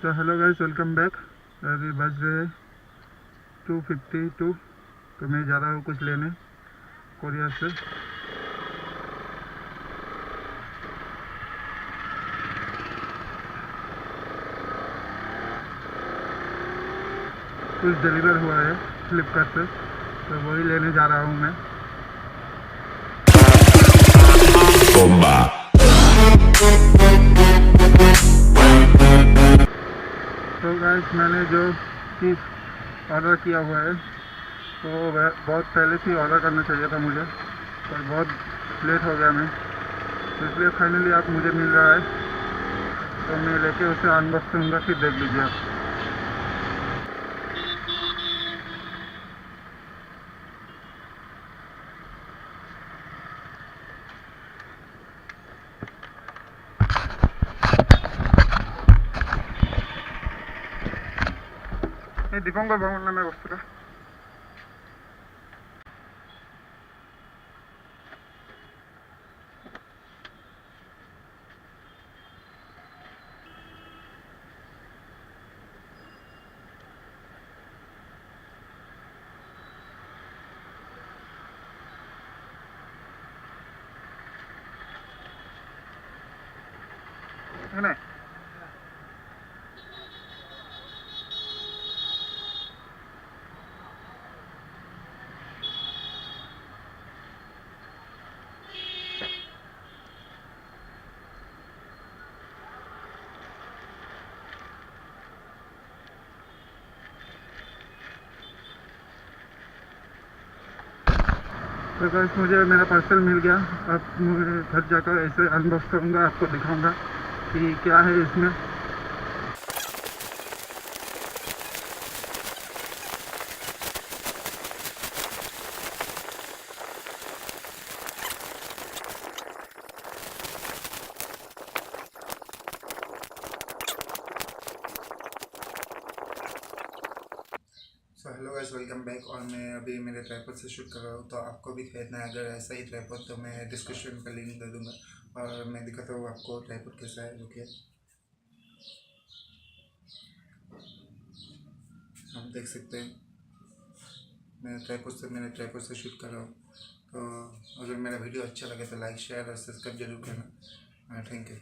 तो hello guys, welcome back. अभी बज रहे 2:52। तो मैं जा रहा हूँ कुछ लेने कोरिया से। कुछ डिलीवर हुआ है फ्लिपकार्ट से, तो वही लेने जा रहा हूँ मैं। तो गाइस, मैंने जो चीज़ ऑर्डर किया हुआ है तो वह बहुत पहले से ऑर्डर करना चाहिए था मुझे, पर बहुत लेट हो गया मैं, तो इसलिए फाइनली आप मुझे मिल रहा है। तो मैं लेके उसे अनबॉक्स करूँगा, फिर देख लीजिए आप। ये दिखाऊंगा भावना में वस्तु का। है ना? तो गाइस, मुझे मेरा पार्सल मिल गया। अब मैं घर जाकर ऐसे अनबॉक्स करूँगा, आपको दिखाऊंगा कि क्या है इसमें। So hello guys, welcome back. और मैं अभी मेरे ट्राइपॉड से शूट कर रहा हूँ, तो आपको भी खरीदना है अगर ऐसा ही ट्राइपॉड तो मैं डिस्क्रिप्शन पर लिंक दे दूँगा। और मैं दिखाता हूँ आपको ट्राइपॉड कैसा है। रुकिए, आप देख सकते हैं मैंने ट्राइपॉड से शूट कर रहा हूँ। तो अगर मेरा वीडियो अच्छा लगे तो लाइक, शेयर और सब्सक्राइब जरूर करना। Thank you.